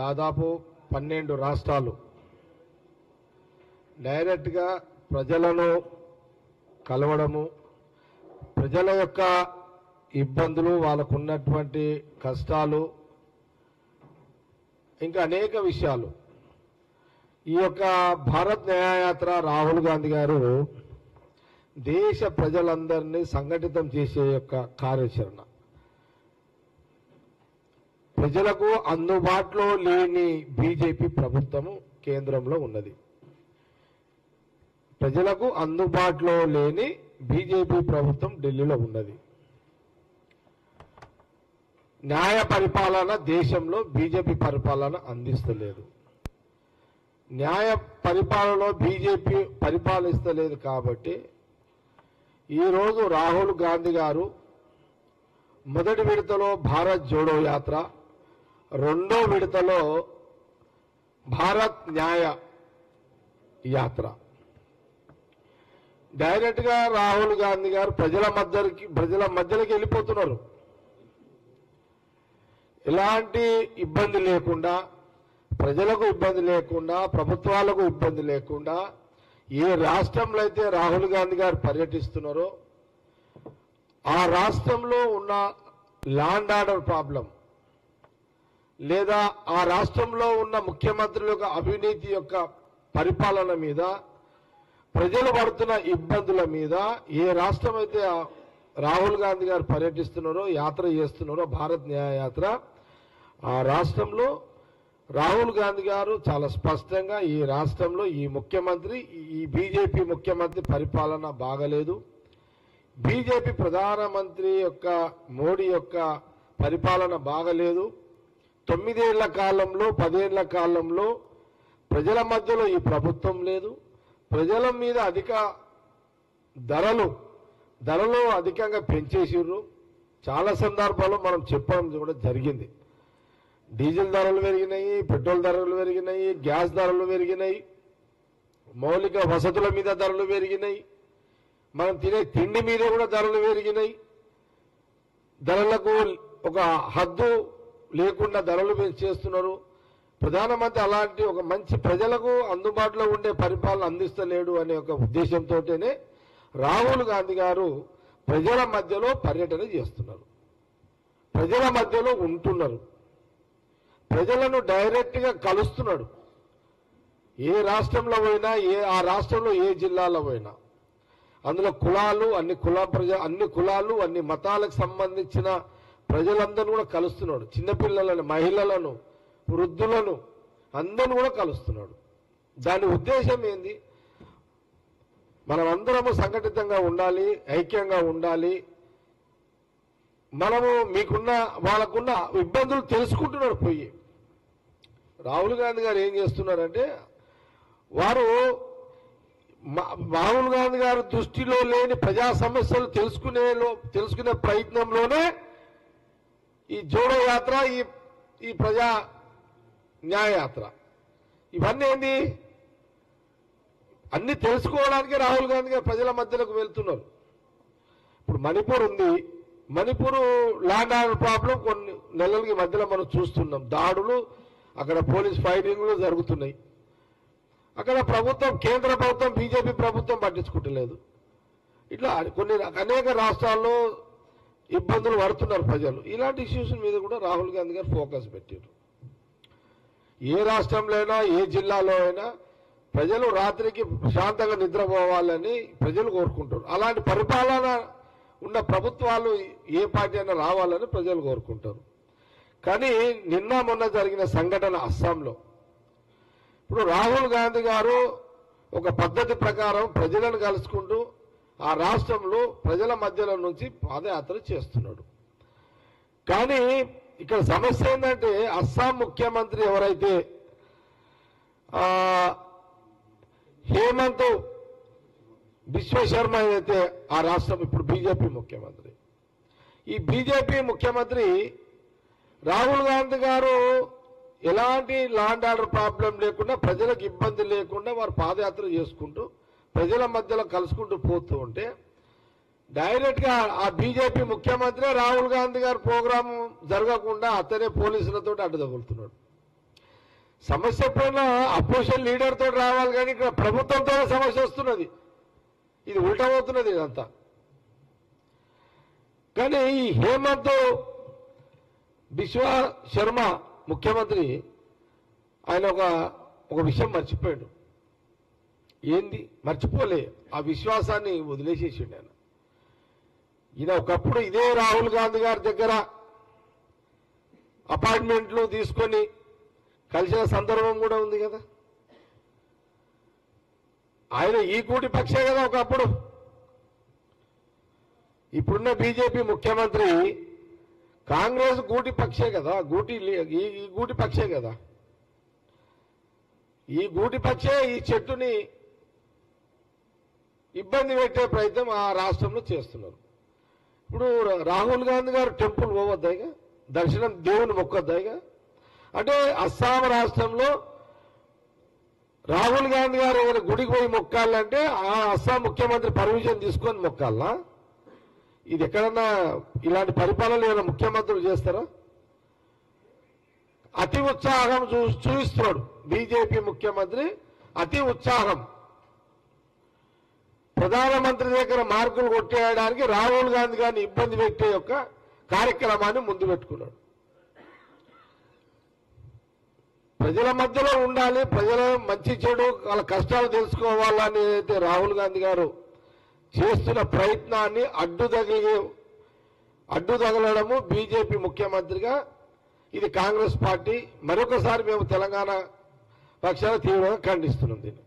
దాదాపు 12 రాష్ట్రాలు డైరెక్ట్గా ప్రజలను కలవడము, ప్రజల యొక్క ఇబ్బందులు, వాళ్ళకు ఉన్నటువంటి కష్టాలు, ఇంకా అనేక విషయాలు. ఈ యొక్క భారత్ న్యాయయాత్ర రాహుల్ గాంధీ గారు దేశ ప్రజలందరినీ సంఘటితం చేసే యొక్క కార్యాచరణ. ప్రజలకు అందుబాటులో లేని బీజేపీ ప్రభుత్వము కేంద్రంలో ఉన్నది. ప్రజలకు అందుబాటులో లేని బీజేపీ ప్రభుత్వం ఢిల్లీలో ఉన్నది. న్యాయ పరిపాలన దేశంలో బీజేపీ పరిపాలన అందిస్తలేదు. న్యాయ పరిపాలనలో బీజేపీ పరిపాలిస్తలేదు కాబట్టి ఈరోజు రాహుల్ గాంధీ గారు మొదటి విడతలో భారత్ జోడో యాత్ర, రెండో విడతలో భారత్ న్యాయ యాత్ర. డైరెక్ట్గా రాహుల్ గాంధీ గారు ప్రజల మధ్యలోకి వెళ్ళిపోతున్నారు. ఎలాంటి ఇబ్బంది లేకుండా, ప్రజలకు ఇబ్బంది లేకుండా, ప్రభుత్వాలకు ఇబ్బంది లేకుండా ఏ రాష్ట్రంలో అయితే రాహుల్ గాంధీ గారు పర్యటిస్తున్నారో ఆ రాష్ట్రంలో ఉన్న ల్యాండ్ ఆర్డర్ ప్రాబ్లం, లేదా ఆ రాష్ట్రంలో ఉన్న ముఖ్యమంత్రుల యొక్క అవినీతి యొక్క పరిపాలన మీద, ప్రజలు పడుతున్న ఇబ్బందుల మీద ఏ రాష్ట్రం అయితే రాహుల్ గాంధీ గారు పర్యటిస్తున్నారో, యాత్ర చేస్తున్నారో, భారత్ న్యాయ యాత్ర, ఆ రాష్ట్రంలో రాహుల్ గాంధీ గారు చాలా స్పష్టంగా ఈ రాష్ట్రంలో ఈ ముఖ్యమంత్రి, ఈ బీజేపీ ముఖ్యమంత్రి పరిపాలన బాగలేదు, బీజేపీ ప్రధానమంత్రి యొక్క మోడీ యొక్క పరిపాలన బాగలేదు, 9 ఏళ్ల కాలంలో 10 ఏళ్ల కాలంలో ప్రజల మధ్యలో ఈ ప్రభుత్వం లేదు, ప్రజల మీద అధిక ధరలు అధికంగా పెంచేసిర్రు. చాలా సందర్భాల్లో మనం చెప్పడం కూడా జరిగింది. డీజిల్ ధరలు పెరిగినాయి, పెట్రోల్ ధరలు పెరిగినాయి, గ్యాస్ ధరలు పెరిగినాయి, మౌలిక వసతుల మీద ధరలు పెరిగినాయి, మనం తినే తిండి మీద కూడా ధరలు పెరిగినాయి. ధరలకు ఒక హద్దు లేకుండా ధరలు పెంచేస్తున్నారు. ప్రధానమంత్రి అలాంటి ఒక మంచి ప్రజలకు అందుబాటులో ఉండే పరిపాలన అందిస్తలేడు అనే ఒక ఉద్దేశంతోనే రాహుల్ గాంధీ గారు ప్రజల మధ్యలో పర్యటన చేస్తున్నారు, ప్రజల మధ్యలో ఉంటున్నారు, ప్రజలను డైరెక్ట్గా కలుస్తున్నాడు. ఏ రాష్ట్రంలో పోయినా, ఆ రాష్ట్రంలో ఏ జిల్లాలో పోయినా, అందులో కులాలు, అన్ని కులాలు, అన్ని మతాలకు సంబంధించిన ప్రజలందరూ కూడా కలుస్తున్నాడు. చిన్నపిల్లలను, మహిళలను, వృద్ధులను అందరిని కూడా కలుస్తున్నాడు. దాని ఉద్దేశం ఏంది? మనమందరము సంఘటితంగా ఉండాలి, ఐక్యంగా ఉండాలి. మనము వాళ్ళకున్న ఇబ్బందులు తెలుసుకుంటున్నాడు పోయి. రాహుల్ గాంధీ గారు ఏం చేస్తున్నారంటే, వారు రాహుల్ గాంధీ గారి దృష్టిలో లేని ప్రజా సమస్యలు తెలుసుకునే ప్రయత్నంలోనే ఈ జోడో యాత్ర, ఈ ప్రజా న్యాయ యాత్ర, ఇవన్నీ ఏంది? అన్ని తెలుసుకోవడానికి రాహుల్ గాంధీ గారు ప్రజల మధ్యలోకి వెళ్తున్నారు. ఇప్పుడు మణిపూర్ ఉంది, మణిపూర్ ల్యాండ్ ఆర్డర్ ప్రాబ్లం కొన్ని నెలలకి మధ్యలో మనం చూస్తున్నాం. దాడులు, అక్కడ పోలీస్ ఫైటింగ్లు జరుగుతున్నాయి. అక్కడ ప్రభుత్వం, కేంద్ర ప్రభుత్వం, బీజేపీ ప్రభుత్వం పట్టించుకుంటలేదు. ఇట్లా అనేక రాష్ట్రాల్లో ఇబ్బందులు పడుతున్నారు ప్రజలు. ఇలాంటి ఇష్యూస్ మీద కూడా రాహుల్ గాంధీ గారు ఫోకస్ పెట్టారు. ఏ రాష్ట్రంలో అయినా, ఏ జిల్లాలో అయినా ప్రజలు రాత్రికి ప్రశాంతంగా నిద్రపోవాలని ప్రజలు కోరుకుంటారు. అలాంటి పరిపాలన ఉన్న ప్రభుత్వాలు ఏ పార్టీ అయినా రావాలని ప్రజలు కోరుకుంటారు. కానీ నిన్న మొన్న జరిగిన సంఘటన అస్సాంలో, ఇప్పుడు రాహుల్ గాంధీ గారు ఒక పద్ధతి ప్రకారం ప్రజలను కలుసుకుంటూ ఆ రాష్ట్రంలో ప్రజల మధ్యలో నుంచి పాదయాత్ర చేస్తున్నాడు. కానీ ఇక్కడ సమస్య ఏంటంటే, అస్సాం ముఖ్యమంత్రి ఎవరైతే హేమంత్ బిశ్వ శర్మ అయితే ఆ రాష్ట్రం ఇప్పుడు బీజేపీ ముఖ్యమంత్రి. ఈ బీజేపీ ముఖ్యమంత్రి రాహుల్ గాంధీ గారు ఎలాంటి ల్యాండ్ ఆర్డర్ ప్రాబ్లం లేకుండా, ప్రజలకు ఇబ్బంది లేకుండా వారు పాదయాత్ర చేసుకుంటూ ప్రజల మధ్యలో కలుసుకుంటూ పోతూ ఉంటే, డైరెక్ట్గా ఆ బీజేపీ ముఖ్యమంత్రి రాహుల్ గాంధీ గారి ప్రోగ్రాం జరగకుండా అతనే పోలీసులతో అడ్డు తగులుతున్నాడు. సమస్య ఎప్పుడైనా అపోజిషన్ లీడర్ తోటి రావాలి, కానీ ఇక్కడ ప్రభుత్వంతో సమస్య వస్తున్నది. ఇది ఉల్టమవుతున్నది ఇదంతా. కానీ ఈ హేమంత్ బిశ్వా శర్మ ముఖ్యమంత్రి ఆయన ఒక విషయం మర్చిపోయాడు. ఏంది? మర్చిపోలే, ఆ విశ్వాసాన్ని వదిలేసేసిండు ఆయన. ఈయన ఒకప్పుడు ఇదే రాహుల్ గాంధీ గారి దగ్గర అపాయింట్మెంట్లు తీసుకొని కలిసిన సందర్భం కూడా ఉంది కదా. ఆయన ఈ గూటి పక్షే కదా ఒకప్పుడు. ఇప్పుడున్న బీజేపీ ముఖ్యమంత్రి కాంగ్రెస్ గూటి పక్షే కదా, ఈ గూటి పక్షే కదా. ఈ గూటి పక్షే ఈ చెట్టుని ఇబ్బంది పెట్టే ప్రయత్నం ఆ రాష్ట్రంలో చేస్తున్నారు. ఇప్పుడు రాహుల్ గాంధీ గారు టెంపుల్ పోవద్దాయిగా, దర్శనం దేవుని మొక్కొద్దాయిగా. అంటే అస్సాం రాష్ట్రంలో రాహుల్ గాంధీ గారు ఏమైనా గుడికి పోయి మొక్కాలంటే ఆ అస్సాం ముఖ్యమంత్రి పర్మిషన్ తీసుకొని మొక్కాలనా? ఇది ఎక్కడన్నా ఇలాంటి పరిపాలన ఏమైనా ముఖ్యమంత్రులు చేస్తారా? అతి ఉత్సాహం చూపిస్తున్నాడు బీజేపీ ముఖ్యమంత్రి. అతి ఉత్సాహం. ప్రధానమంత్రి దగ్గర మార్కులు కొట్టేయడానికి రాహుల్ గాంధీ గారిని ఇబ్బంది పెట్టే యొక్క కార్యక్రమాన్ని ముందు పెట్టుకున్నాడు. ప్రజల మధ్యలో ఉండాలి, ప్రజల మంచి చెడు వాళ్ళ కష్టాలు తెలుసుకోవాలని అయితే రాహుల్ గాంధీ గారు చేస్తున్న ప్రయత్నాన్ని అడ్డుతగలడము బీజేపీ ముఖ్యమంత్రిగా ఇది కాంగ్రెస్ పార్టీ మరొకసారి మేము తెలంగాణ పక్షాన తీవ్రంగా ఖండిస్తున్నాం. దీన్ని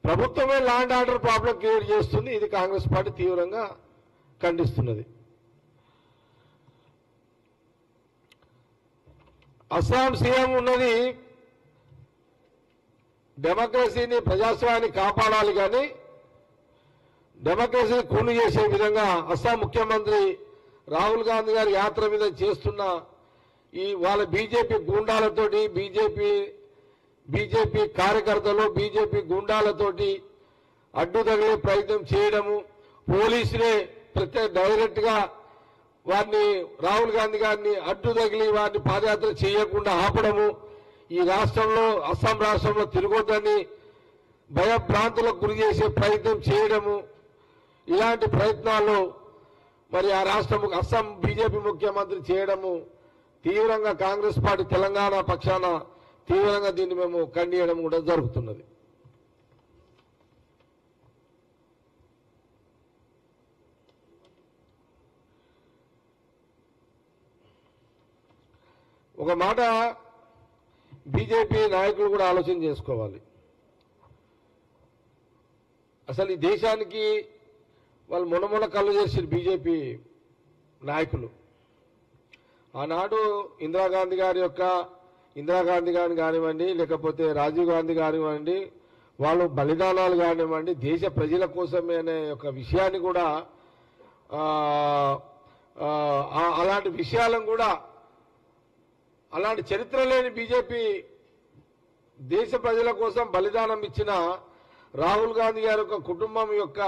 ప్రభుత్వమే ల్యాండ్ ఆర్డర్ ప్రాబ్లం క్రియేట్ చేస్తుంది. ఇది కాంగ్రెస్ పార్టీ తీవ్రంగా ఖండిస్తున్నది. అస్సాం సీఎం ఉన్నది డెమోక్రసీని, ప్రజాస్వామ్యాన్ని కాపాడాలి, కానీ డెమోక్రసీని కూని చేసే విధంగా అస్సాం ముఖ్యమంత్రి రాహుల్ గాంధీ గారి యాత్ర మీద చేస్తున్న ఈ వాళ్ళ బీజేపీ గూండాలతోటి, బీజేపీ కార్యకర్తలు, బీజేపీ గూండాలతోటి అడ్డు తగిలే ప్రయత్నం చేయడము, పోలీసులే డైరెక్ట్ గా వారిని రాహుల్ గాంధీ గారిని అడ్డు తగిలి వారిని పాదయాత్ర చేయకుండా ఆపడము, ఈ రాష్ట్రంలో అస్సాం రాష్ట్రంలో తిరగొద్దని భయభ్రాంతులకు గురి చేసే ప్రయత్నం చేయడము, ఇలాంటి ప్రయత్నాలు మరి ఆ రాష్ట్రం అస్సాం బీజేపీ ముఖ్యమంత్రి చేయడము తీవ్రంగా కాంగ్రెస్ పార్టీ తెలంగాణ పక్షాన తీవ్రంగా దీన్ని మేము ఖండించడం కూడా జరుగుతున్నది. ఒక మాట బీజేపీ నాయకులు కూడా ఆలోచన చేసుకోవాలి. అసలు ఈ దేశానికి వాళ్ళు మొన్న కళ్ళు చేసారు బీజేపీ నాయకులు. ఆనాడు ఇందిరాగాంధీ గారిని కానివ్వండి, లేకపోతే రాజీవ్ గాంధీ కానివ్వండి, వాళ్ళు బలిదానాలు కానివ్వండి, దేశ ప్రజల కోసమే అనే ఒక విషయాన్ని కూడా అలాంటి విషయాలను కూడా, అలాంటి చరిత్ర లేని బీజేపీ దేశ ప్రజల కోసం బలిదానం ఇచ్చిన రాహుల్ గాంధీ గారి యొక్క కుటుంబం యొక్క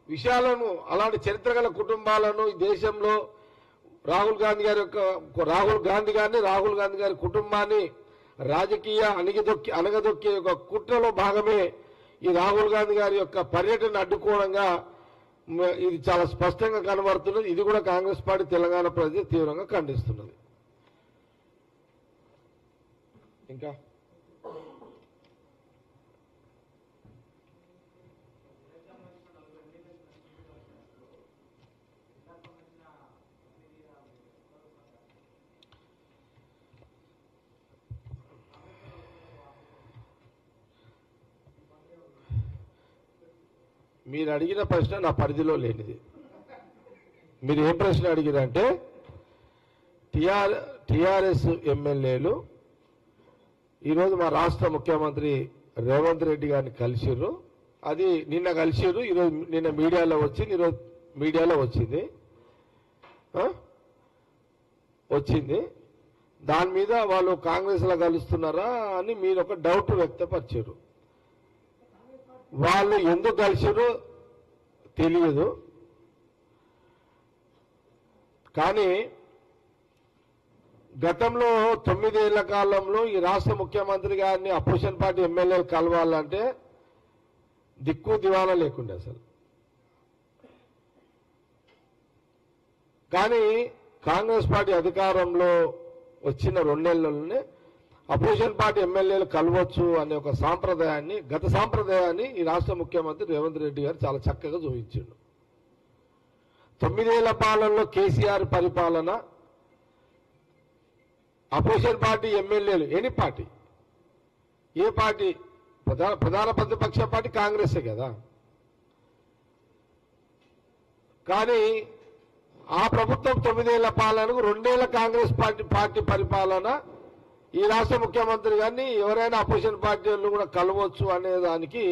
విషయాలను, అలాంటి చరిత్ర గల కుటుంబాలను ఈ దేశంలో రాహుల్ గాంధీ గారి కుటుంబాన్ని రాజకీయ అణగదొక్కే ఒక కుట్రలో భాగమే ఈ రాహుల్ గాంధీ గారి యొక్క పర్యటన అడ్డుకోవడంగా ఇది చాలా స్పష్టంగా కనబడుతున్నది. ఇది కూడా కాంగ్రెస్ పార్టీ తెలంగాణ ప్రజలు తీవ్రంగా ఖండిస్తున్నది. ఇంకా మీరు అడిగిన ప్రశ్న నా పరిధిలో లేనిది. మీరు ఏం ప్రశ్న అడిగిరంటే టిఆర్ఎస్ ఎమ్మెల్యేలు ఈరోజు మా రాష్ట్ర ముఖ్యమంత్రి రేవంత్ రెడ్డి గారిని కలిసిర్రు. అది నిన్న కలిసిర్రు, ఈరోజు నిన్న మీడియాలో వచ్చింది, ఈరోజు మీడియాలో వచ్చింది. దాని మీద వాళ్ళు కాంగ్రెస్ లో కలుస్తున్నారా అని మీరు ఒక డౌట్ వ్యక్తపరిచారు. వాళ్ళు ఎందుకు కలిసిరో తెలియదు, కానీ గతంలో 9 ఏళ్ల కాలంలో ఈ రాష్ట్ర ముఖ్యమంత్రి గారిని అపోజిషన్ పార్టీ ఎమ్మెల్యేలు కలవాలంటే దిక్కు దివాలా లేకుండే అసలు. కానీ కాంగ్రెస్ పార్టీ అధికారంలో వచ్చిన 2 నెలల్లోనే అపోజిషన్ పార్టీ ఎమ్మెల్యేలు కలవచ్చు అనే ఒక సాంప్రదాయాన్ని, గత సాంప్రదాయాన్ని ఈ రాష్ట్ర ముఖ్యమంత్రి రేవంత్ రెడ్డి గారు చాలా చక్కగా చూపించాడు. 9 ఏళ్ల పాలనలో కేసీఆర్ పరిపాలన, అపోజిషన్ పార్టీ ఎమ్మెల్యేలు ఎనీ పార్టీ, ఏ పార్టీ ప్రధాన ప్రతిపక్ష పార్టీ కాంగ్రెసే కదా. కానీ ఆ ప్రభుత్వం 9 ఏళ్ల పాలనకు 2 ఏళ్ల కాంగ్రెస్ పార్టీ పరిపాలన ఈ రాష్ట్ర ముఖ్యమంత్రి గారిని ఎవరైనా అపోజిషన్ పార్టీ వాళ్ళు కూడా కలవచ్చు అనే దానికి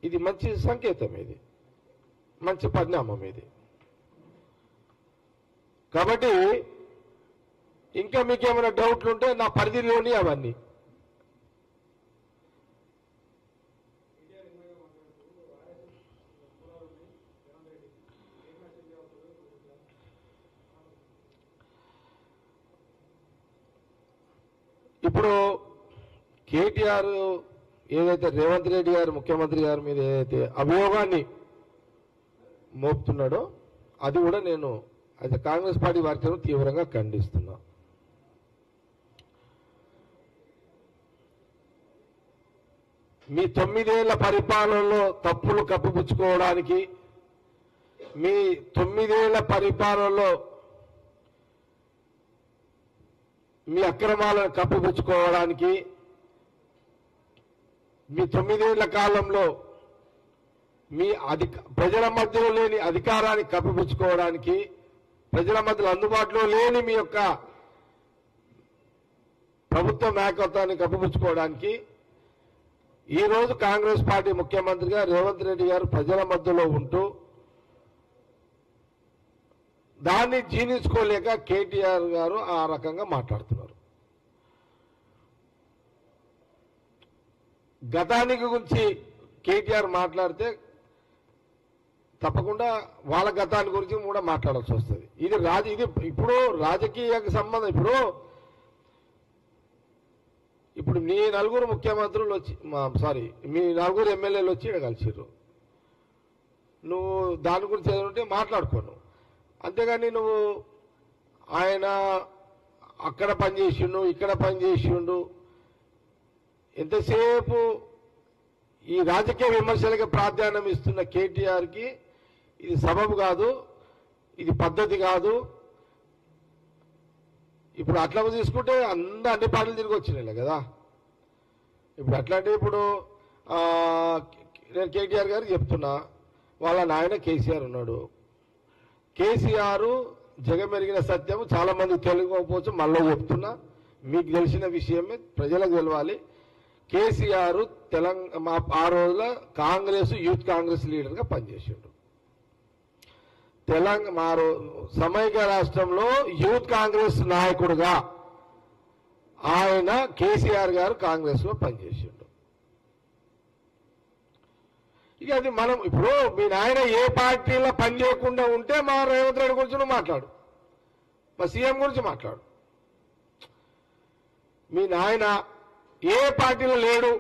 ఇది మంచి సంకేతం, ఇది మంచి పరిణామం ఇది. కాబట్టి ఇంకా మీకేమైనా డౌట్లు ఉంటే నా పరిధిలోని అవన్నీ. ఇప్పుడు కేటీఆర్ ఏదైతే రేవంత్ రెడ్డి గారు ముఖ్యమంత్రి గారి మీద ఏదైతే అభియోగాన్ని మోపుతున్నాడో అది కూడా నేను అది కాంగ్రెస్ పార్టీ వారితో తీవ్రంగా ఖండిస్తున్నా. మీ 9 ఏళ్ల పరిపాలనలో తప్పులు కప్పిపుచ్చుకోవడానికి, మీ 9 ఏళ్ల పరిపాలనలో మీ అక్రమాలను కప్పిపుచ్చుకోవడానికి, మీ 9 ఏళ్ల కాలంలో మీ ప్రజల మధ్యలో లేని అధికారాన్ని కప్పిపుచ్చుకోవడానికి, ప్రజల మధ్యలో అందుబాటులో లేని మీ యొక్క ప్రభుత్వ నాయకత్వాన్ని కప్పిపుచ్చుకోవడానికి ఈరోజు కాంగ్రెస్ పార్టీ ముఖ్యమంత్రిగా రేవంత్ రెడ్డి గారు ప్రజల మధ్యలో ఉంటూ దాన్ని జీర్ణించుకోలేక కేటీఆర్ గారు ఆ రకంగా మాట్లాడుతున్నారు. గతానికి గురించి కేటీఆర్ మాట్లాడితే తప్పకుండా వాళ్ళ గతాన్ని గురించి కూడా మాట్లాడాల్సి వస్తుంది. ఇది ఇప్పుడు రాజకీయానికి సంబంధం. ఇప్పుడు మీ 4 ముఖ్యమంత్రులు వచ్చి మీ 4 ఎమ్మెల్యేలు వచ్చి ఇక్కడ కలిసిర్రు. నువ్వు దాని గురించి ఏదంటే మాట్లాడుకోను, అంతేగాని నువ్వు ఆయన అక్కడ పనిచేసిండు ఇక్కడ పనిచేసిండు ఎంతసేపు ఈ రాజకీయ విమర్శలకి ప్రాధాన్యం ఇస్తున్న కేటీఆర్కి ఇది సబబు కాదు, ఇది పద్ధతి కాదు. ఇప్పుడు అట్లా తీసుకుంటే అన్ని పార్టీలు తిరిగి వచ్చినాయి కదా. ఇప్పుడు అట్లాంటి నేను కేటీఆర్ గారికి చెప్తున్నా, వాళ్ళ నాయన కేసీఆర్ ఉన్నాడు. కేసీఆర్ జగమెరిగిన సత్యం చాలా మంది తెలియకపోవచ్చు, మళ్ళీ చెప్తున్నా, మీకు తెలిసిన విషయమే ప్రజలకు తెలవాలి. కేసీఆర్ ఆ రోజుల కాంగ్రెస్ యూత్ కాంగ్రెస్ లీడర్గా పనిచేసాడు. సమైక్య రాష్ట్రంలో యూత్ కాంగ్రెస్ నాయకుడుగా ఆయన కేసీఆర్ గారు కాంగ్రెస్ లో పనిచేసాడు. ఇక అది మనం ఇప్పుడు మీ నాయన ఏ పార్టీలో పనిచేయకుండా ఉంటే మా రేవంత్ రెడ్డి గురించి నువ్వు మాట్లాడు, మా సీఎం గురించి మాట్లాడు. మీ నాయన ఏ పార్టీలో లేడు,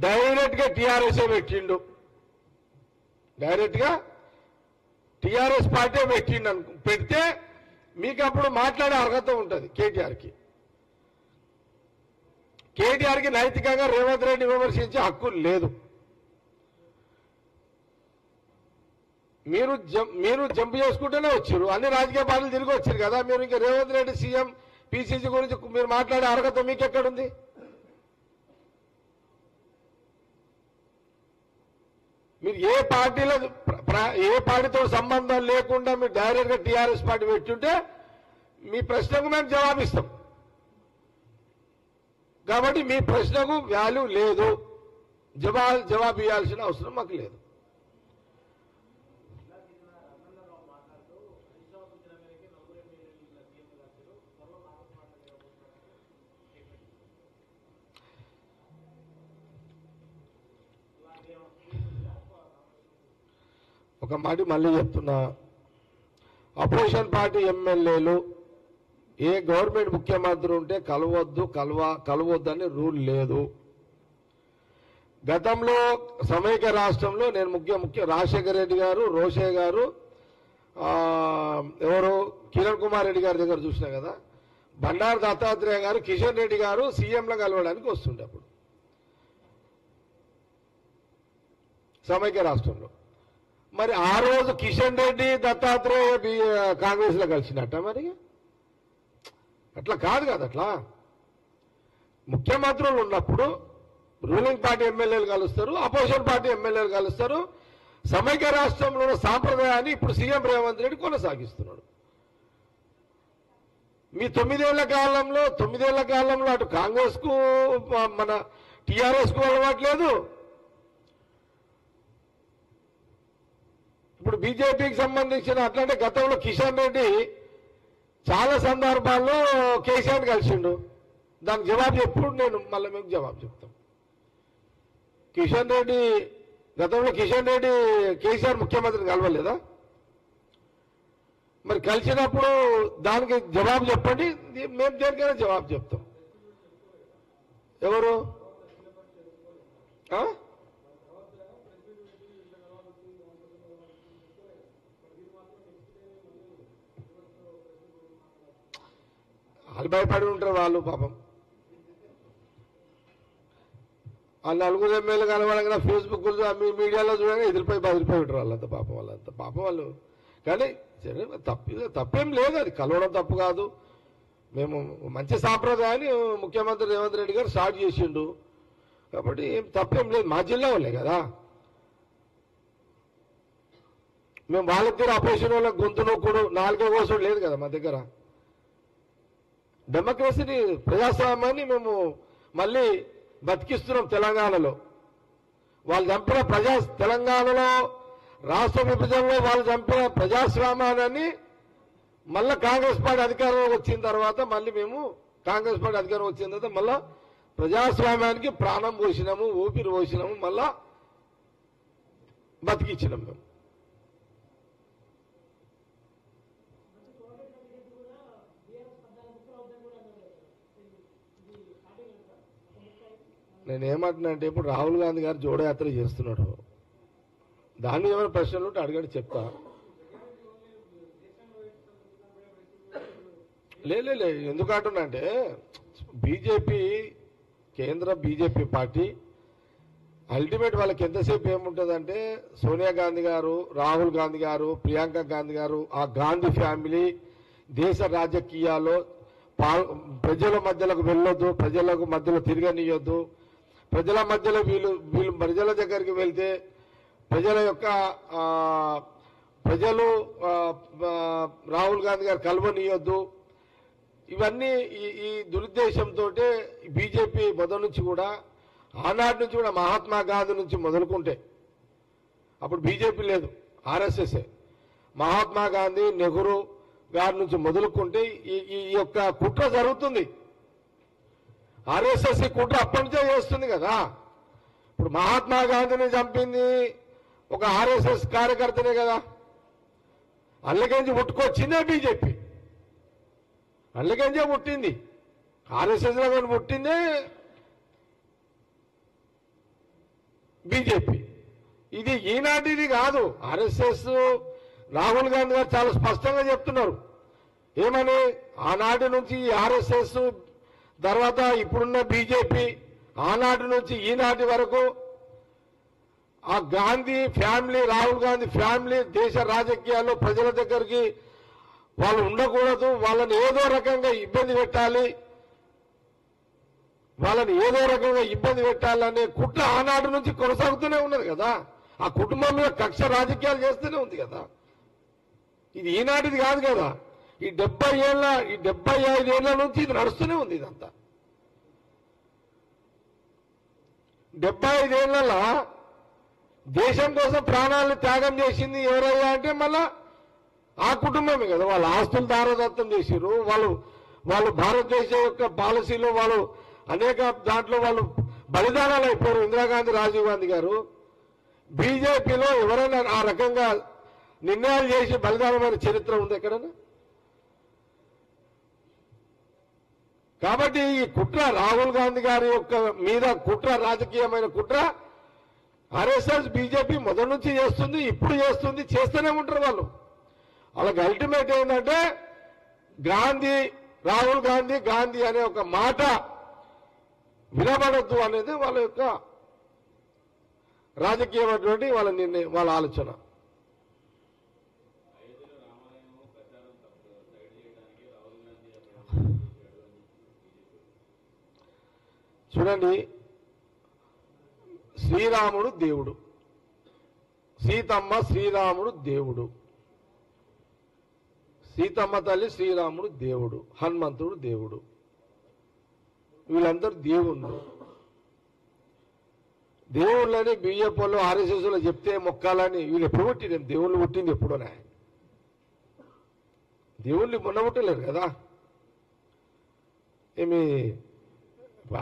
డైరెక్ట్ గా టీఆర్ఎస్ పెట్టిండు, డైరెక్ట్ గా టీఆర్ఎస్ పార్టీ పెట్టిండు పెడితే మీకు అప్పుడు మాట్లాడే అర్హత ఉంటుంది. కేటీఆర్కి నైతికంగా రేవంత్ రెడ్డి విమర్శించే హక్కు లేదు. మీరు జంప్ చేసుకుంటూనే వచ్చారు, అన్ని రాజకీయ పార్టీలు తిరిగి వచ్చారు కదా. మీరు ఇంకా రేవంత్ రెడ్డి సీఎం పిసిసి గురించి మీరు మాట్లాడే అర్హత మీకు ఎక్కడుంది? మీరు ఏ పార్టీతో సంబంధం లేకుండా మీరు డైరెక్ట్ గా టీఆర్ఎస్ పార్టీ పెట్టుంటే మీ ప్రశ్నకు మేము జవాబిస్తాం. కాబట్టి మీ ప్రశ్నకు వాల్యూ లేదు, జవాబు ఇవ్వాల్సిన అవసరం మాకు లేదు. ఒక మాట మళ్ళీ చెప్తున్నా, అపోజిషన్ పార్టీ ఎమ్మెల్యేలు ఏ గవర్నమెంట్ ముఖ్యమంత్రి ఉంటే కలవద్దు అని రూల్ లేదు. గతంలో సమైక్య రాష్ట్రంలో నేను ముఖ్య రాజశేఖర రెడ్డి గారు, రోషయ్య గారు, ఎవరు కిరణ్ కుమార్ రెడ్డి గారి దగ్గర చూసినా కదా, బండారు దత్తాత్రేయ గారు, కిషన్ రెడ్డి గారు సీఎంలో కలవడానికి వస్తుండే అప్పుడు సమైక్య రాష్ట్రంలో. మరి ఆ రోజు కిషన్ రెడ్డి దత్తాత్రేయ కాంగ్రెస్ లో కలిసినట్ట? మరి అట్లా కాదు కదా. అట్లా ముఖ్యమంత్రులు ఉన్నప్పుడు రూలింగ్ పార్టీ ఎమ్మెల్యేలు కలుస్తారు, అపోజిషన్ పార్టీ ఎమ్మెల్యేలు కలుస్తారు. సమైక్య రాష్ట్రంలో ఉన్న సాంప్రదాయాన్ని ఇప్పుడు సీఎం రేవంత్ రెడ్డి కొనసాగిస్తున్నాడు. మీ 9 ఏళ్ల కాలంలో అటు కాంగ్రెస్ కు మన టీఆర్ఎస్ కు అలవాట్లేదు, ఇప్పుడు బీజేపీకి సంబంధించిన. అట్లాంటి గతంలో కిషన్ రెడ్డి చాలా సందర్భాల్లో కేసీఆర్ కలిసిండు. దానికి జవాబు ఎప్పుడు నేను మళ్ళీ మేము జవాబు చెప్తాం. గతంలో కిషన్ రెడ్డి కేసీఆర్ ముఖ్యమంత్రిని కలవలేదా? మరి కలిసినప్పుడు దానికి జవాబు చెప్పండి, మేము దేనికైనా జవాబు చెప్తాం. ఎవరు వాళ్ళు భయపడి ఉంటారు. వాళ్ళు పాపం వాళ్ళు నలుగురు ఎమ్మెల్యే కలవాలన్నా ఫేస్బుక్ మీడియాలో చూడగా బదిలిపోయి ఉంటారు వాళ్ళంతా. పాపం వాళ్ళు. కానీ తప్పేం లేదు, అది కలవడం తప్పు కాదు. మేము మంచి సాంప్రదాయాన్ని ముఖ్యమంత్రి రేవంత్ రెడ్డి గారు స్టార్ట్ చేసిండు కాబట్టి ఏం తప్పేం లేదు. మా జిల్లా వాళ్ళే కదా. మేము వాళ్ళ దగ్గర అపోజిషన్ వాళ్ళ గొంతు నొక్కుడు, నాలుగే కోసుడు లేదు కదా మా దగ్గర. డెమోక్రసీని, ప్రజాస్వామ్యాన్ని మేము మళ్ళీ బతికిస్తున్నాం తెలంగాణలో. వాళ్ళు చంపిన తెలంగాణలో రాష్ట్ర విభజనలో వాళ్ళు చంపిన ప్రజాస్వామ్యాన్ని మళ్ళీ కాంగ్రెస్ పార్టీ అధికారంలో వచ్చిన తర్వాత మళ్ళీ మళ్ళా ప్రజాస్వామ్యానికి ప్రాణం పోసినాము, ఊపిరి పోసినాము, మళ్ళా బతికిచ్చినాం మేము. నేనేమంటున్నా అంటే ఇప్పుడు రాహుల్ గాంధీ గారు జోడయాత్ర చేస్తున్నాడు, దాన్ని ఏమైనా ప్రశ్నలు ఉంటే అడగండి చెప్తా. లే ఎందుకంటున్నా అంటే కేంద్ర బీజేపీ పార్టీ అల్టిమేట్ వాళ్ళకి ఎంతసేపు ఏముంటుందంటే సోనియా గాంధీ గారు, రాహుల్ గాంధీ గారు, ప్రియాంక గాంధీ గారు, ఆ గాంధీ ఫ్యామిలీ దేశ రాజకీయాల్లో ప్రజల మధ్యలోకి వెళ్ళొద్దు, ప్రజలకు మధ్యలో తిరగనియొద్దు, ప్రజల మధ్యలో వీళ్ళు ప్రజల దగ్గరికి వెళ్తే ప్రజలు రాహుల్ గాంధీ గారు కలవనీయొద్దు. ఇవన్నీ ఈ దురుద్దేశంతో బీజేపీ మొదటి నుంచి కూడా, ఆనాటి నుంచి కూడా మహాత్మా గాంధీ నుంచి మొదలుకుంటే, అప్పుడు బీజేపీ లేదు, ఆర్ఎస్ఎస్ఏ, మహాత్మా గాంధీ, నెహ్రూ గారి నుంచి మొదలుకుంటే ఈ యొక్క కుట్ర జరుగుతుంది. ఆర్ఎస్ఎస్ కుట్ర అప్పటి నుంచే చేస్తుంది కదా. ఇప్పుడు మహాత్మా గాంధీని చంపింది ఒక ఆర్ఎస్ఎస్ కార్యకర్తనే కదా. అల్లగంజి పుట్టుకొచ్చిందే బీజేపీ, అల్లగంజే పుట్టింది, ఆర్ఎస్ఎస్ లో పుట్టిందే బీజేపీ. ఇది ఈనాటిది కాదు. ఆర్ఎస్ఎస్ రాహుల్ గాంధీ గారు చాలా స్పష్టంగా చెప్తున్నారు. ఏమని? ఆనాటి నుంచి ఆర్ఎస్ఎస్ తర్వాత ఇప్పుడున్న బీజేపీ, ఆనాటి నుంచి ఈనాటి వరకు ఆ గాంధీ ఫ్యామిలీ, రాహుల్ గాంధీ ఫ్యామిలీ దేశ రాజకీయాల్లో ప్రజల దగ్గరికి వాళ్ళు ఉండకూడదు, వాళ్ళని ఏదో రకంగా ఇబ్బంది పెట్టాలనే కుట్ర ఆనాటి నుంచి కొనసాగుతూనే ఉన్నది కదా. ఆ కుటుంబం మీద కక్ష రాజకీయాలు చేస్తూనే ఉంది కదా. ఇది ఈనాటిది కాదు కదా. ఈ 75 ఏళ్ల నుంచి ఇది నడుస్తూనే ఉంది. ఇదంతా 75 ఏళ్లలో దేశం కోసం ప్రాణాలను త్యాగం చేసింది ఎవరయ్యా అంటే మళ్ళా ఆ కుటుంబమే కదా. వాళ్ళ ఆస్తులు దారదత్తం చేసిరు, వాళ్ళు భారతదేశం యొక్క పాలసీలో వాళ్ళు అనేక దాంట్లో వాళ్ళు బలిదానాలు అయిపోయారు. ఇందిరాగాంధీ, రాజీవ్ గాంధీ గారు. బీజేపీలో ఎవరైనా ఆ రకంగా నిర్ణయాలు చేసి బలిదానమైన చరిత్ర ఉంది ఎక్కడన్నా? కాబట్టి ఈ కుట్ర రాహుల్ గాంధీ గారి యొక్క మీద కుట్ర, రాజకీయమైన కుట్ర ఆర్ఎస్ఎస్ బీజేపీ మొదటి నుంచి చేస్తుంది, ఇప్పుడు చేస్తుంది, చేస్తూనే ఉంటారు వాళ్ళు. వాళ్ళకి అల్టిమేట్ ఏంటంటే గాంధీ, రాహుల్ గాంధీ గాంధీ అనే ఒక మాట వినబడద్దు అనేది వాళ్ళ యొక్క రాజకీయమైనటువంటి వాళ్ళ నిర్ణయం, వాళ్ళ ఆలోచన. చూడండి, శ్రీరాముడు దేవుడు, సీతమ్మ శ్రీరాముడు దేవుడు, సీతమ్మ తల్లి శ్రీరాముడు దేవుడు, హనుమంతుడు దేవుడు, వీళ్ళందరూ దేవుళ్ళు. దేవుళ్ళని బియ్యపల్లు ఆర్ఎస్ఎస్లో చెప్తే మొక్కాలని వీళ్ళు ఎప్పుడు పుట్టింది? దేవుళ్ళు పుట్టింది ఎప్పుడోనే. దేవుళ్ళు మొన్న పుట్టలేరు కదా. ఏమి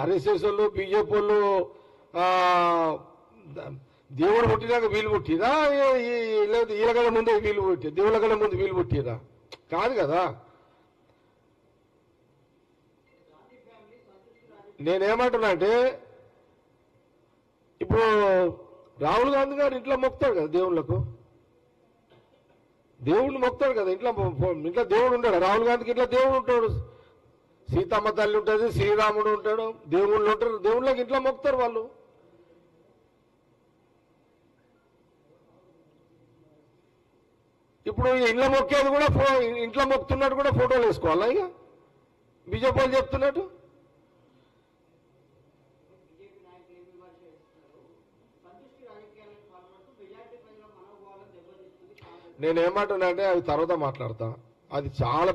ఆర్ఎస్ఎస్ వాళ్ళు, బీజేపీ వాళ్ళు దేవుడు పుట్టినాక వీళ్ళు పుట్టిరా? లేదు వీళ్ళకన్నా ముందే వీళ్ళు పుట్టి, దేవుళ్ళ కన్నా ముందు వీళ్ళు పుట్టిరా? కాదు కదా. నేనేమంటున్నా అంటే, ఇప్పుడు రాహుల్ గాంధీ గారు ఇంట్లో మొక్కుతాడు కదా దేవుళ్ళకు, దేవుడిని మొక్కుతాడు కదా. ఇంట్లో దేవుడు ఉంటాడు, రాహుల్ గాంధీకి ఇంట్లో దేవుడు ఉంటాడు, సీతమ్మ తల్లి ఉంటుంది, శ్రీరాముడు ఉంటాడు, దేవుళ్ళు ఉంటారు, దేవుళ్ళకి ఇంట్లో మొక్కుతారు వాళ్ళు. ఇప్పుడు ఇంట్లో మొక్కేది కూడా ఇంట్లో మొక్కుతున్నట్టు కూడా ఫోటోలు వేసుకోవాలా? ఇక బీజేపీ వాళ్ళు చెప్తున్నట్టు. నేనేమంటున్నా అంటే అది తర్వాత మాట్లాడతా. అది చాలా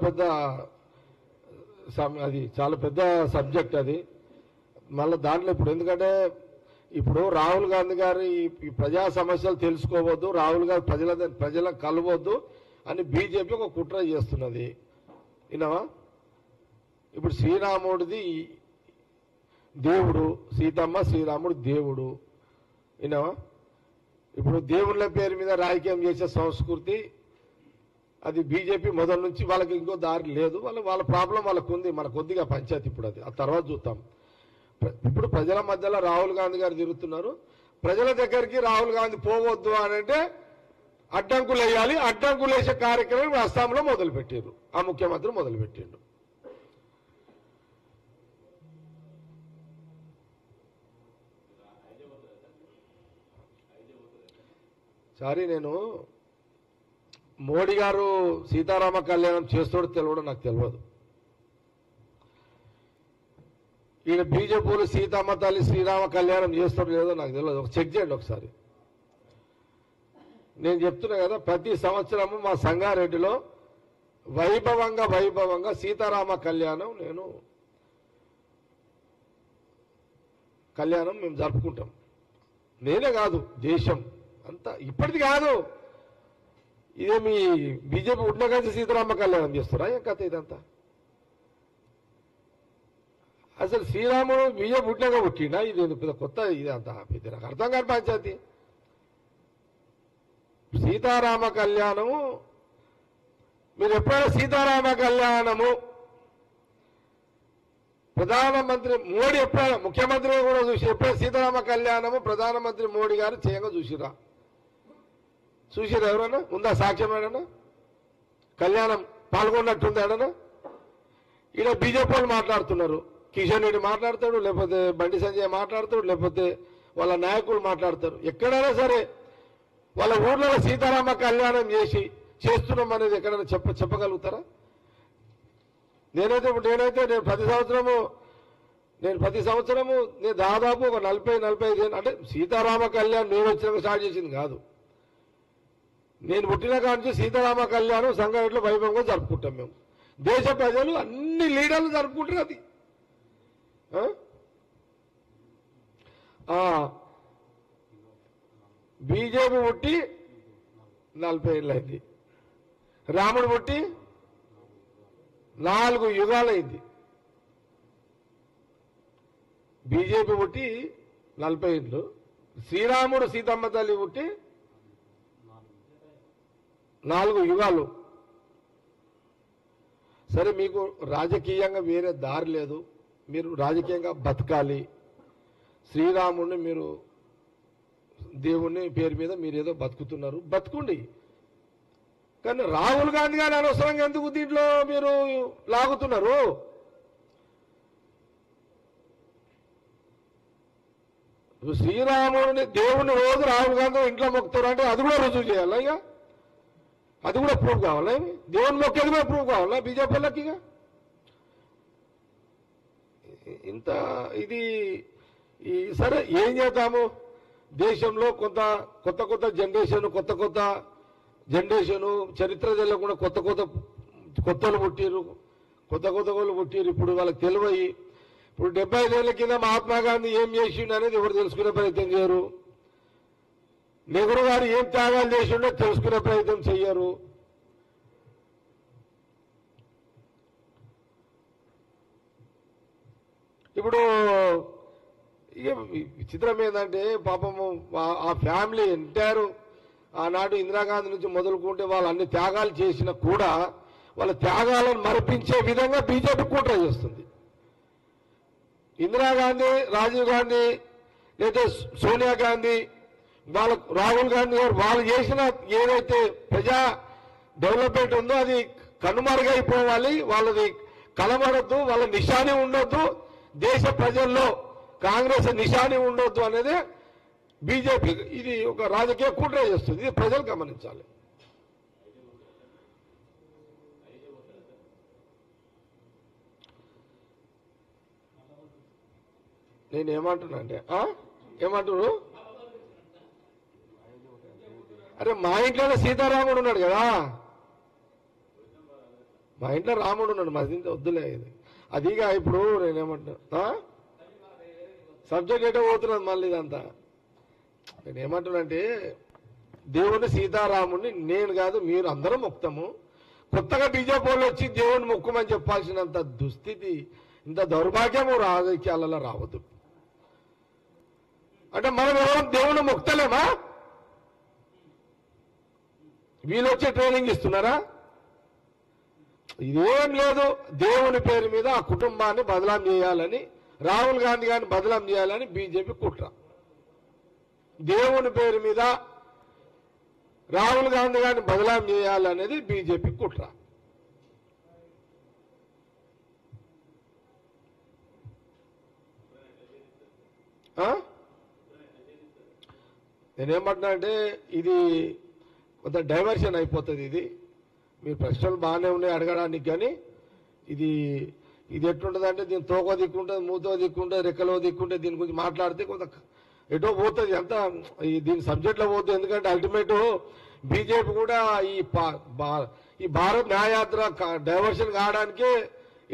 పెద్ద సబ్జెక్ట్ అది. మళ్ళీ దాంట్లో ఇప్పుడు ఎందుకంటే ఇప్పుడు రాహుల్ గాంధీ గారు ఈ ప్రజా సమస్యలు తెలుసుకోవద్దు, రాహుల్ గారు ప్రజలకు కలవద్దు అని బీజేపీ ఒక కుట్ర చేస్తున్నది. విన్నావా? ఇప్పుడు శ్రీరాముడిది దేవుడు, సీతమ్మ శ్రీరాముడు దేవుడు. విన్నావా? ఇప్పుడు దేవుళ్ళ పేరు మీద రాజకీయం చేసే సంస్కృతి అది బీజేపీ మొదటి నుంచి. వాళ్ళకి ఇంకో దారి లేదు, వాళ్ళ ప్రాబ్లం వాళ్ళకు ఉంది. మన కొద్దిగా పంచాయతీ ఇప్పుడు అది, ఆ తర్వాత చూద్దాం. ఇప్పుడు ప్రజల మధ్యలో రాహుల్ గాంధీ గారు తిరుగుతున్నారు. ప్రజల దగ్గరికి రాహుల్ గాంధీ పోవద్దు అని అంటే అడ్డంకులు వేయాలి. అడ్డంకులు వేసే కార్యక్రమం అస్సాంలో మొదలుపెట్టారు, ఆ ముఖ్యమంత్రి మొదలుపెట్టిండు. సారీ, నేను మోడీ గారు సీతారామ కళ్యాణం చేస్తాడో తెలియడో నాకు తెలియదు. ఈయన బీజేపీలు సీతమ్మ తల్లి శ్రీరామ కళ్యాణం చేస్తాడో లేదో నాకు తెలియదు. చెక్ చేయండి ఒకసారి. నేను చెప్తున్నా కదా, ప్రతి సంవత్సరము మా సంగారెడ్డిలో వైభవంగా సీతారామ కళ్యాణం మేము జరుపుకుంటాం. నేనే కాదు, దేశం అంతా. ఇప్పటిది కాదు, ఇదే మీ బీజేపీ ఉన్న కలిసి సీతారామ కళ్యాణం చేస్తారా? ఏం కథ ఇదంతా? అసలు శ్రీరాముడు బీజేపీ పుట్టినాక పుట్టిండా? ఇది కొత్త, ఇదంతా ఇది నాకు అర్థం కాని పంచాయతీ. సీతారామ కళ్యాణము మీరు ఎప్పుడైనా సీతారామ కళ్యాణము ప్రధానమంత్రి మోడీ ఎప్పుడైనా, ముఖ్యమంత్రి కూడా చూసి ఎప్పుడైనా సీతారామ కళ్యాణము ప్రధానమంత్రి మోడీ గారు చేయంగా చూసిరా? ఎవరన్నా? ఉందా సాక్ష్యం? ఏడన్నా కళ్యాణం పాల్గొన్నట్టుంది ఏడన్నా? ఈడ బీజేపీ వాళ్ళు మాట్లాడుతున్నారు, కిషన్ రెడ్డి మాట్లాడతాడు, లేకపోతే బండి సంజయ్ మాట్లాడతాడు, లేకపోతే వాళ్ళ నాయకులు మాట్లాడతారు. ఎక్కడైనా సరే వాళ్ళ ఊర్లో సీతారామ కళ్యాణం చేస్తున్నాం అనేది ఎక్కడైనా చెప్పగలుగుతారా? నేనైతే ప్రతి సంవత్సరము నేను దాదాపు ఒక 40-45 అంటే సీతారామ కళ్యాణం నేను వచ్చినాక స్టార్ట్ చేసింది కాదు. నేను పుట్టిన కాడ నుంచి సీతారామ కళ్యాణం సంగారెడ్డిలో వైభవంగా జరుపుకుంటాం మేము. దేశ ప్రజలు అన్ని లీడర్లు జరుపుకుంటారు. అది బీజేపీ పుట్టి 40 ఏళ్ళైంది, రాముడు పుట్టి 4 యుగాలైంది. బీజేపీ పుట్టి 40 ఏళ్ళు, శ్రీరాముడు సీతమ్మ తల్లి పుట్టి 4 యుగాలు. సరే, మీకు రాజకీయంగా వేరే దారి లేదు. మీరు రాజకీయంగా బతకాలి, శ్రీరాముడిని మీరు దేవుని పేరు మీద మీరు ఏదో బతుకుతున్నారు, బతుకుండి. కానీ రాహుల్ గాంధీ గారిని అనవసరంగా ఎందుకు దీంట్లో మీరు లాగుతున్నారు? శ్రీరాముడిని దేవుని రోజు రాహుల్ గాంధీ ఇంట్లో మొక్కుతారు అంటే అది కూడా రుజువు చేయాలా? ఇక అది కూడా ప్రూఫ్ కావాలా? దేవుని మొక్కేది కూడా ప్రూఫ్ కావాలా బీజేపీ వాళ్ళకి? ఇక ఇంత ఇది సరే ఏం చేద్దాము? దేశంలో కొత్త జనరేషన్ చరిత్ర తెలియకుండా కొత్తలు పుట్టిరు. ఇప్పుడు వాళ్ళకి తెలివయి ఇప్పుడు 75 ఏళ్ల కింద మహాత్మా గాంధీ ఏం చేసిండు అనేది ఎవరు తెలుసుకునే ప్రయత్నం చేయరు. నెహ్రూ గారు ఏం త్యాగాలు చేసిండో తెలుసుకునే ప్రయత్నం చెయ్యరు. ఇప్పుడు ఇక విచిత్రం ఏంటంటే పాపము ఆ ఫ్యామిలీ ఎంటైర్ ఆనాడు ఇందిరాగాంధీ నుంచి మొదలుకుంటే వాళ్ళు అన్ని త్యాగాలు చేసినా కూడా వాళ్ళ త్యాగాలను మరిపించే విధంగా బీజేపీ కుట్ర చేస్తుంది. ఇందిరాగాంధీ, రాజీవ్ గాంధీ లేదా సోనియా గాంధీ, రాహుల్ గాంధీ గారు వాళ్ళు చేసిన ఏదైతే ప్రజా డెవలప్మెంట్ ఉందో అది కనుమరుగైపోవాలి, వాళ్ళది కలబడద్దు, వాళ్ళ నిశాని ఉండొద్దు, దేశ ప్రజల్లో కాంగ్రెస్ నిశాని ఉండొద్దు అనేది బీజేపీ ఇది ఒక రాజకీయ కుట్ర చేస్తుంది. ఇది ప్రజలు గమనించాలి. నేను ఏమంటున్నా అంటే ఏమంటున్నారు? అరే మా ఇంట్లోనే సీతారాముడు ఉన్నాడు కదా, మా ఇంట్లో రాముడు ఉన్నాడు, మా ఇంట్లో వద్దులే ఇది అదిగా. ఇప్పుడు నేనేమంటున్నా సబ్జెక్ట్ ఏంటో పోతున్నది మళ్ళీ ఇదంతా. నేనేమంటున్నానంటే దేవుని సీతారాముడిని నేను కాదు మీరు అందరం మొక్కుతాము. కొత్తగా బీజేపీ వాళ్ళు వచ్చి దేవుని మొక్కుమని చెప్పాల్సినంత దుస్థితి, ఇంత దౌర్భాగ్యము రాజకీయాలలో రావద్దు. అంటే మనం ఎవరు దేవుని మొక్తలేమా? వీళ్ళు వచ్చి ట్రైనింగ్ ఇస్తున్నారా? ఇదేం లేదు. దేవుని పేరు మీద ఆ కుటుంబాన్ని బదలాం చేయాలని, రాహుల్ గాంధీ గారిని బదలాం చేయాలని బీజేపీ కుట్ర. దేవుని పేరు మీద రాహుల్ గాంధీ గారిని బదలాం చేయాలనేది బీజేపీ కుట్ర. నేనేమంటున్నా అంటే ఇది కొంత డైవర్షన్ అయిపోతుంది. ఇది మీరు ప్రశ్నలు బాగానే ఉన్నాయి అడగడానికి, కానీ ఇది ఎట్లుంటుంది అంటే దీని తోక దిక్కుంటుంది, మూతో దిక్కుంటుంది, రెక్కలో దిక్కుంటే దీని గురించి మాట్లాడితే కొంత ఎటో పోతుంది, అంతా దీని సబ్జెక్ట్లో పోతుంది. ఎందుకంటే అల్టిమేట్ బీజేపీ కూడా ఈ భారత్ న్యాయయాత్ర డైవర్షన్ కావడానికే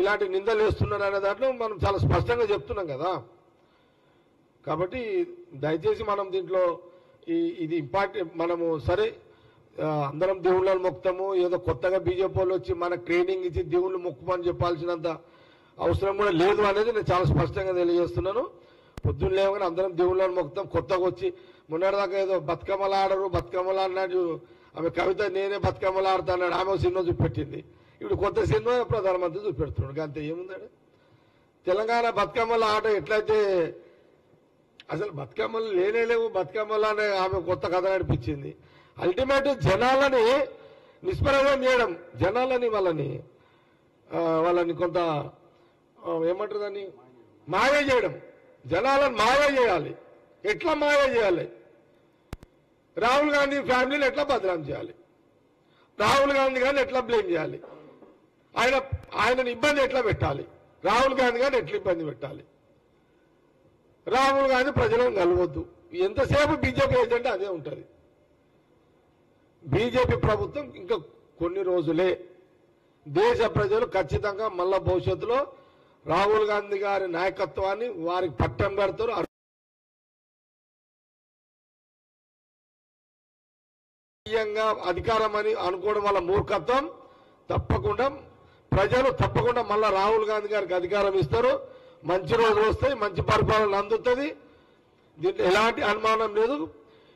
ఇలాంటి నిందలు వేస్తున్నారు అనే దాంట్లో మనం చాలా స్పష్టంగా చెప్తున్నాం కదా. కాబట్టి దయచేసి మనం దీంట్లో ఇది ఇంపార్టెంట్. మనము సరే అందరం దేవుళ్ళని మొక్కుతాము, ఏదో కొత్తగా బీజేపీ వాళ్ళు వచ్చి మనకు ట్రైనింగ్ ఇచ్చి దేవుళ్ళు మొక్కుమని చెప్పాల్సినంత అవసరం కూడా లేదు అనేది నేను చాలా స్పష్టంగా తెలియజేస్తున్నాను. పొద్దున్న లేవగానే అందరం దేవుళ్ళని మొక్కుతాం. కొత్తగా వచ్చి మొన్నటిదాకా ఏదో బతుకమ్మలు ఆడరు, బతుకమ్మలు అన్నాడు ఆమె కవిత, నేనే బతుకమ్మలు ఆడుతా అన్నాడు, ఆమె సినిమా చూపెట్టింది. ఇప్పుడు కొత్త సినిమా ప్రధానమంత్రి చూపెడుతున్నాడు. అంతే ఏముందాడు? తెలంగాణ బతుకమ్మల ఆట ఎట్లయితే అసలు బతుకమ్మలు లేవు, బతుకమ్మలు అనే ఆమె కొత్త కథ నడిపించింది. అల్టిమేట్ జనాలని నిష్ప్రయోజనం చేయడం, జనాలని వాళ్ళని కొంత ఏమంటారు దాన్ని మాయ చేయడం, జనాలను మాయ చేయాలి. ఎట్లా మాయ చేయాలి? రాహుల్ గాంధీ ఫ్యామిలీని ఎట్లా బదనాం చేయాలి, రాహుల్ గాంధీ గారిని ఎట్లా బ్లేమ్ చేయాలి, ఆయనని ఇబ్బంది ఎట్లా పెట్టాలి, రాహుల్ గాంధీ గారిని ఎట్లా ఇబ్బంది పెట్టాలి, రాహుల్ గాంధీ ప్రజలను కలవద్దు. ఎంతసేపు బీజేపీ ఏజెండా అదే ఉంటుంది. బీజేపీ ప్రభుత్వం ఇంకా కొన్ని రోజులే. దేశ ప్రజలు ఖచ్చితంగా మళ్ళా భవిష్యత్తులో రాహుల్ గాంధీ గారి నాయకత్వాన్ని వారికి పట్టం కడతారు. అధికారం అని అనుకోవడం వల్ల మూర్ఖత్వం. తప్పకుండా ప్రజలు తప్పకుండా మళ్ళా రాహుల్ గాంధీ గారికి అధికారం ఇస్తారు. మంచి రోజులు వస్తాయి, మంచి పరిపాలన అందుతుంది. దీంట్లో ఎలాంటి అనుమానం లేదు.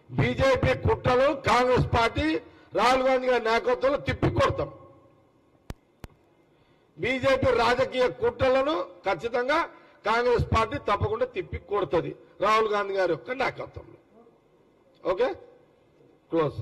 బీజేపీ కుట్రలు కాంగ్రెస్ పార్టీ రాహుల్ గాంధీ గారి నాయకత్వంలో తిప్పికొడతాం. బీజేపీ రాజకీయ కుట్రలను ఖచ్చితంగా కాంగ్రెస్ పార్టీ తప్పకుండా తిప్పి కొడుతుంది రాహుల్ గాంధీ గారి యొక్క నాయకత్వంలో. Okay, close.